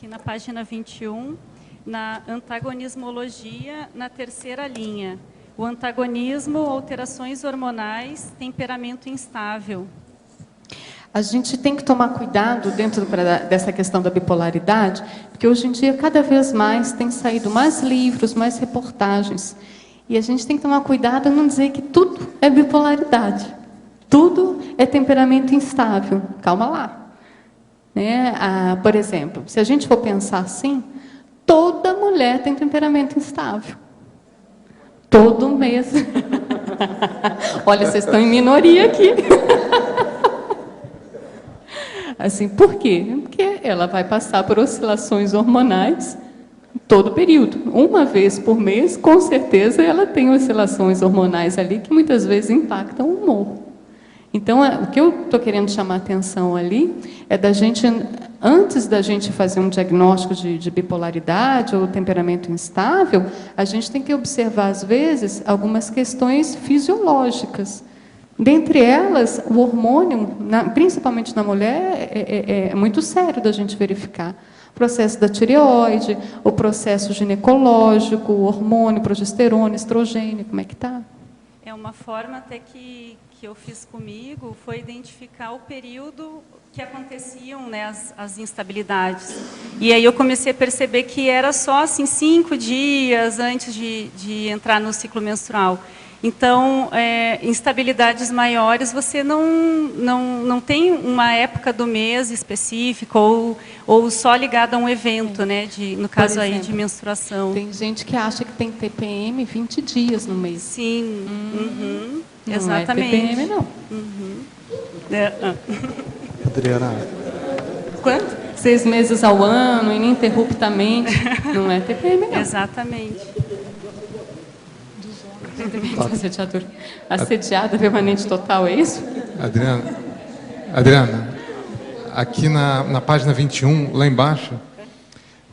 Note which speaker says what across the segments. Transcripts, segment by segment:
Speaker 1: aqui na página 21, na antagonismologia, na terceira linha. O antagonismo, alterações hormonais, temperamento instável.
Speaker 2: A gente tem que tomar cuidado dentro dessa questão da bipolaridade, porque hoje em dia, cada vez mais, tem saído mais livros, mais reportagens. E a gente tem que tomar cuidado a não dizer que tudo é bipolaridade. Tudo é temperamento instável. Calma lá. Né? Por exemplo, se a gente for pensar assim, toda mulher tem temperamento instável. Todo mês. Olha, vocês estão em minoria aqui. Assim, por quê? Porque ela vai passar por oscilações hormonais todo o período. Uma vez por mês, com certeza, ela tem oscilações hormonais ali que muitas vezes impactam o humor. Então, o que eu estou querendo chamar a atenção ali é da gente, antes da gente fazer um diagnóstico de bipolaridade ou temperamento instável, a gente tem que observar, às vezes, algumas questões fisiológicas. Dentre elas, o hormônio, principalmente na mulher, é muito sério da gente verificar. O processo da tireoide, o processo ginecológico, o hormônio, progesterona, estrogênio, como é que está?
Speaker 1: É uma forma até que eu fiz comigo, foi identificar o período que aconteciam, né, as instabilidades. E aí eu comecei a perceber que era só assim, 5 dias antes de entrar no ciclo menstrual. Então, instabilidades maiores, você não tem uma época do mês específica ou só ligada a um evento, né? No caso exemplo, aí de menstruação.
Speaker 2: Tem gente que acha que tem TPM 20 dias no mês.
Speaker 1: Sim,
Speaker 2: não
Speaker 1: exatamente.
Speaker 2: Não é TPM, não.
Speaker 3: Adriana.
Speaker 2: Quanto? 6 meses ao ano, ininterruptamente. Não é TPM, não.
Speaker 1: Exatamente.
Speaker 2: Assediada permanente total, é isso?
Speaker 3: Adriana, aqui na página 21, lá embaixo,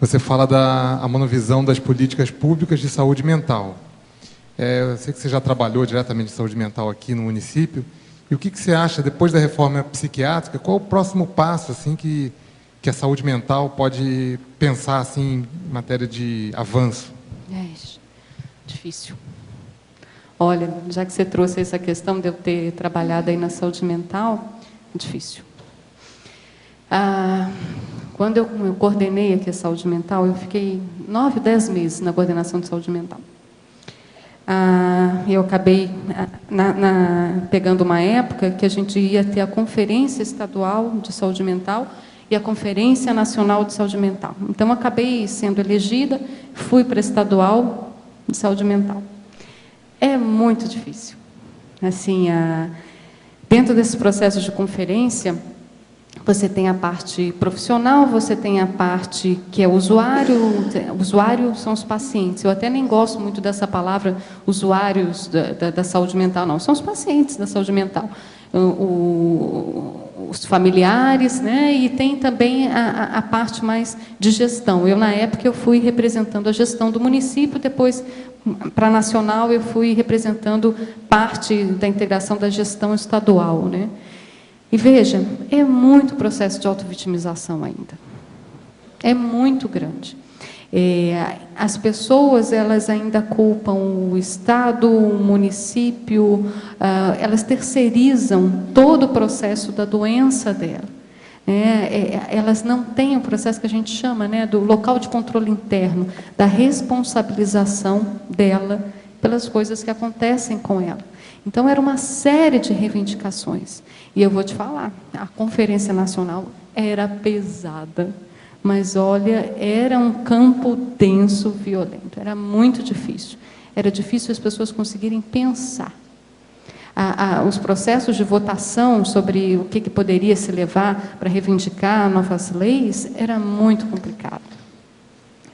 Speaker 3: você fala da monovisão das políticas públicas de saúde mental. Eu sei que você já trabalhou diretamente em saúde mental aqui no município. E o que você acha, depois da reforma psiquiátrica, qual o próximo passo assim, que a saúde mental pode pensar assim, em matéria de avanço?
Speaker 2: Difícil. Olha, já que você trouxe essa questão de eu ter trabalhado aí na saúde mental, difícil. Quando eu coordenei aqui a saúde mental, eu fiquei 9, 10 meses na coordenação de saúde mental. Eu acabei pegando uma época que a gente ia ter a Conferência Estadual de Saúde Mental e a Conferência Nacional de Saúde Mental. Então, acabei sendo elegida, fui para a Estadual de Saúde Mental. É muito difícil. Assim, dentro desse processo de conferência, você tem a parte profissional, você tem a parte que é usuário. Usuário são os pacientes. Eu até nem gosto muito dessa palavra usuários da saúde mental, não. São os pacientes da saúde mental. Os familiares, né? E tem também a parte mais de gestão. Na época, eu fui representando a gestão do município, depois, para a nacional, eu fui representando parte da integração da gestão estadual, né? E veja, é muito processo de autovitimização ainda. É muito grande. As pessoas, elas ainda culpam o Estado, o município, elas terceirizam todo o processo da doença dela. Elas não têm o processo que a gente chama, né, do local de controle interno, da responsabilização dela pelas coisas que acontecem com ela. Então, era uma série de reivindicações. E eu vou te falar, a Conferência Nacional era pesada, mas, olha, era um campo denso, violento, era muito difícil. Era difícil as pessoas conseguirem pensar. Os processos de votação sobre o que poderia se levar para reivindicar novas leis era muito complicado.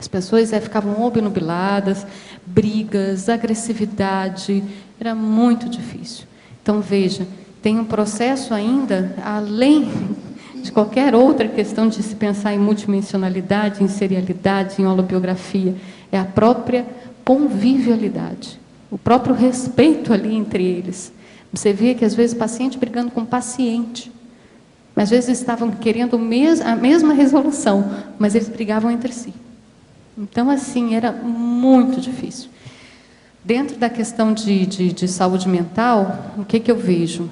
Speaker 2: As pessoas ficavam obnubiladas, brigas, agressividade, era muito difícil. Então, veja, tem um processo ainda, além de qualquer outra questão de se pensar em multidimensionalidade, em serialidade, em holobiografia, é a própria convivialidade, o próprio respeito ali entre eles. Você vê que, às vezes, paciente brigando com paciente, Às vezes estavam querendo a mesma resolução, mas eles brigavam entre si. Então, assim, era muito difícil. Dentro da questão de saúde mental, o que eu vejo?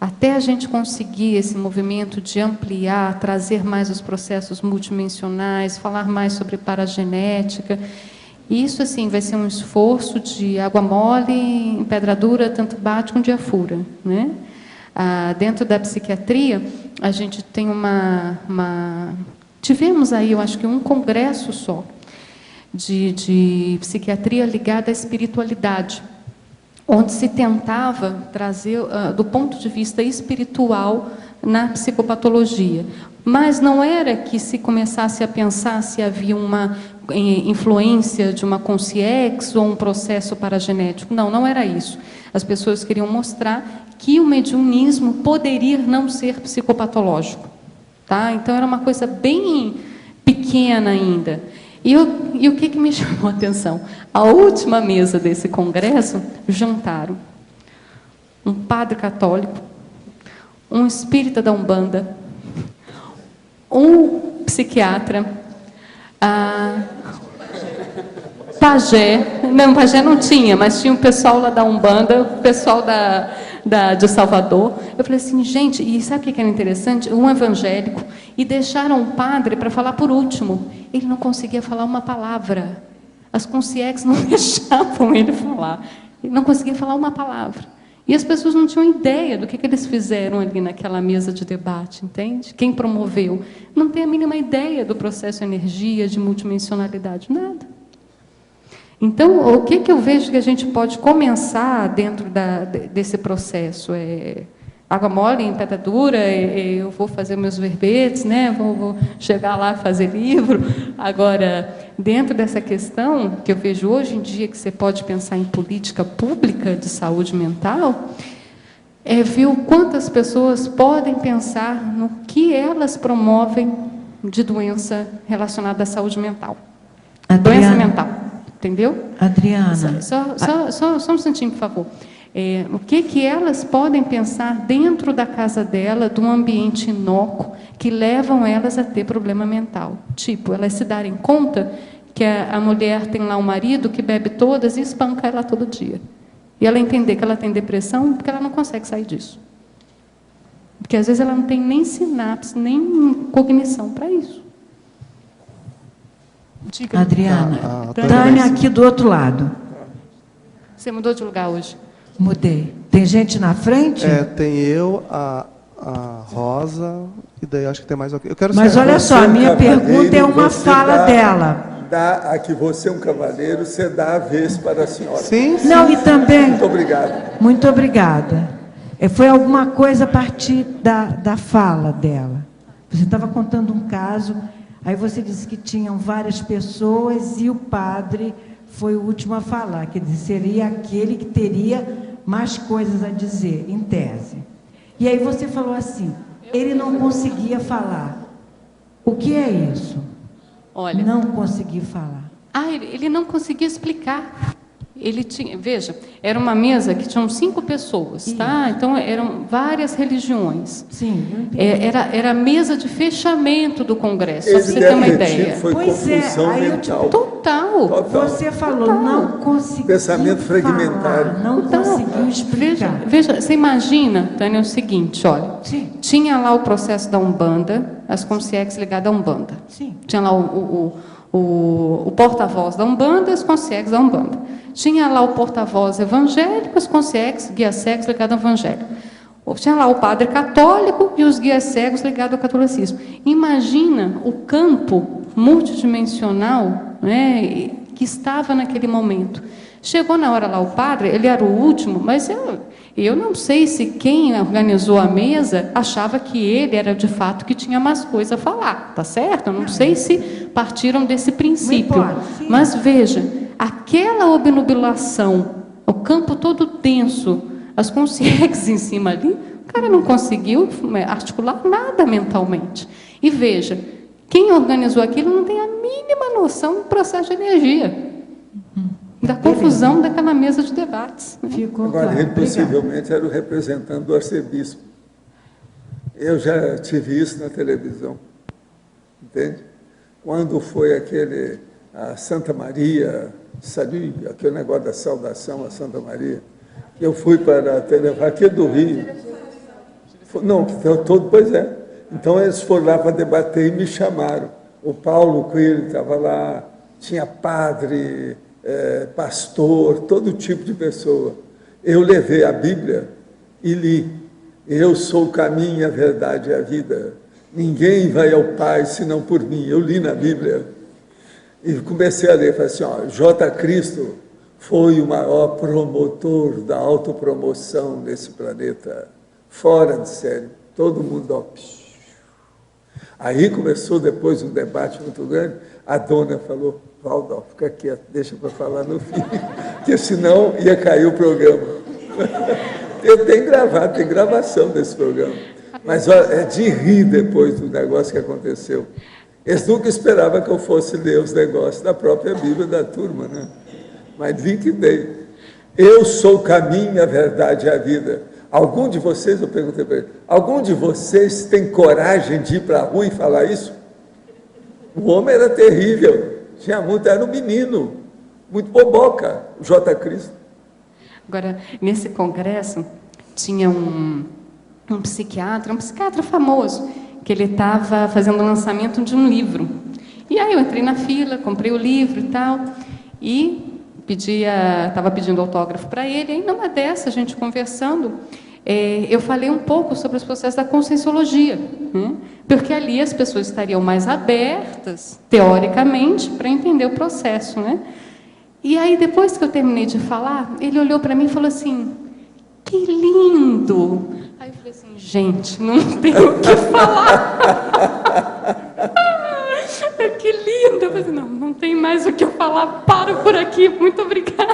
Speaker 2: Até a gente conseguir esse movimento de ampliar, trazer mais os processos multidimensionais, falar mais sobre paragenética, isso, assim, vai ser um esforço de água mole em pedra dura, tanto bate com dia fura, né? Dentro da psiquiatria, a gente tem tivemos aí, eu acho que um congresso só, de psiquiatria ligada à espiritualidade, onde se tentava trazer, do ponto de vista espiritual, na psicopatologia. Mas não era que se começasse a pensar se havia uma influência de uma consciência ou um processo paragenético. Não, não era isso. As pessoas queriam mostrar que o mediunismo poderia não ser psicopatológico. Tá? Então, era uma coisa bem pequena ainda. E o que me chamou a atenção? A última mesa desse congresso, juntaram um padre católico, um espírita da Umbanda, um psiquiatra, pajé. Não, pajé não tinha, mas tinha o pessoal lá da Umbanda, o pessoal de Salvador. Eu falei assim, gente, e sabe o que era interessante? Um evangélico, e deixaram o padre para falar por último. Ele não conseguia falar uma palavra. As consciências não deixavam ele falar. Ele não conseguia falar uma palavra. E as pessoas não tinham ideia do que eles fizeram ali naquela mesa de debate, entende? Quem promoveu. Não tem a mínima ideia do processo de energia, de multidimensionalidade, nada. Então, o que eu vejo que a gente pode começar dentro desse processo? Água mole em pedra dura, eu vou fazer meus verbetes, né? Vou chegar lá e fazer livro. Agora, dentro dessa questão, que eu vejo hoje em dia, que você pode pensar em política pública de saúde mental, ver o quantas pessoas podem pensar no que elas promovem de doença relacionada à saúde mental.
Speaker 4: Adriana,
Speaker 2: doença mental, entendeu?
Speaker 4: Adriana.
Speaker 2: Só um instantinho, por favor. O que elas podem pensar dentro da casa dela, de um ambiente inócuo, que levam elas a ter problema mental. Tipo, elas se darem conta que a mulher tem lá um marido que bebe todas e espanca ela todo dia. E ela entender que ela tem depressão porque ela não consegue sair disso. Porque às vezes ela não tem nem sinapse, nem cognição para isso. Diga.
Speaker 4: Adriana, Tânia aqui do outro lado.
Speaker 2: Você mudou de lugar hoje?
Speaker 4: Mudei. Tem gente na frente?
Speaker 5: Tem eu, a Rosa, e daí acho que tem mais alguém.
Speaker 4: Mas olha só, a minha pergunta é uma fala dela.
Speaker 6: Aqui você é um cavaleiro, você dá a vez para a senhora.
Speaker 5: Sim.
Speaker 4: Não, e também...
Speaker 6: Muito obrigado.
Speaker 4: Muito obrigada. Foi alguma coisa a partir da fala dela. Você estava contando um caso, aí você disse que tinham várias pessoas e o padre foi o último a falar, quer dizer, seria aquele que teria mais coisas a dizer, em tese. E aí você falou assim, ele não conseguia falar. O que é isso?
Speaker 2: Olha,
Speaker 4: não conseguir falar.
Speaker 2: Ele não conseguia explicar. Ele tinha, veja, era uma mesa que tinham 5 pessoas, tá? Então eram várias religiões.
Speaker 4: Sim.
Speaker 2: Era a mesa de fechamento do congresso, para você ter uma ideia.
Speaker 6: Foi confusão mental.
Speaker 2: Total.
Speaker 4: Você falou, não conseguiu
Speaker 6: pensamento fragmentário.
Speaker 4: Falar, não conseguiu explicar.
Speaker 2: Veja, você imagina, Tânia, o seguinte, olha.
Speaker 4: Sim.
Speaker 2: Tinha lá o processo da Umbanda, as consciências ligadas à Umbanda.
Speaker 4: Sim.
Speaker 2: Tinha lá o porta-voz da Umbanda e as consciências da Umbanda. Tinha lá o porta-voz evangélico, as consciências, guias cegos ligados ao evangelho. Tinha lá o padre católico e os guias cegos ligados ao catolicismo. Imagina o campo multidimensional, né, que estava naquele momento. Chegou na hora lá o padre, ele era o último, mas eu não sei se quem organizou a mesa achava que ele era de fato que tinha mais coisa a falar, tá certo? Eu não sei se partiram desse princípio. Mas veja, aquela obnubilação, o campo todo tenso, as consciências em cima ali, o cara não conseguiu articular nada mentalmente. E veja, quem organizou aquilo não tem a mínima noção do processo de energia. Da confusão daquela mesa de debates. Né?
Speaker 6: Agora, ele possivelmente era o representante do arcebispo. Eu já tive isso na televisão, entende? Quando foi a Santa Maria, sabe, aquele negócio da saudação a Santa Maria, eu fui para a televisão, aqui do Rio. Não, pois é. Então eles foram lá para debater e me chamaram. O Paulo Coelho estava lá, tinha padre, pastor, todo tipo de pessoa. Eu levei a Bíblia e li. Eu sou o caminho, a verdade e a vida. Ninguém vai ao Pai senão por mim. Eu li na Bíblia e comecei a ler. Falei assim, J. Cristo foi o maior promotor da autopromoção nesse planeta. Fora de série. Todo mundo, Aí começou depois um debate muito grande. A dona falou, Valdo, fica quieto, deixa para falar no fim, porque senão ia cair o programa. Eu tenho gravado, tem gravação desse programa. Mas olha, é de rir depois do negócio que aconteceu. Eles nunca esperavam que eu fosse ler os negócios da própria Bíblia da turma, né? Mas vi que dei. Eu sou o caminho, a verdade e a vida. Algum de vocês, eu perguntei para ele, algum de vocês tem coragem de ir para a rua e falar isso? O homem era terrível, tinha muito, era um menino, muito boboca, o J. Cristo.
Speaker 2: Agora, nesse congresso, tinha um psiquiatra famoso, que ele estava fazendo o lançamento de um livro. E aí eu entrei na fila, comprei o livro e tal, e estava pedindo autógrafo para ele, e aí numa dessa, a gente conversando, eu falei um pouco sobre os processos da conscienciologia, né? Porque ali as pessoas estariam mais abertas, teoricamente, para entender o processo, né? E aí, depois que eu terminei de falar, ele olhou para mim e falou assim, que lindo! Aí eu falei assim, gente, não tenho o que falar. Que lindo! Eu falei assim, não tem mais o que eu falar, paro por aqui, muito obrigada.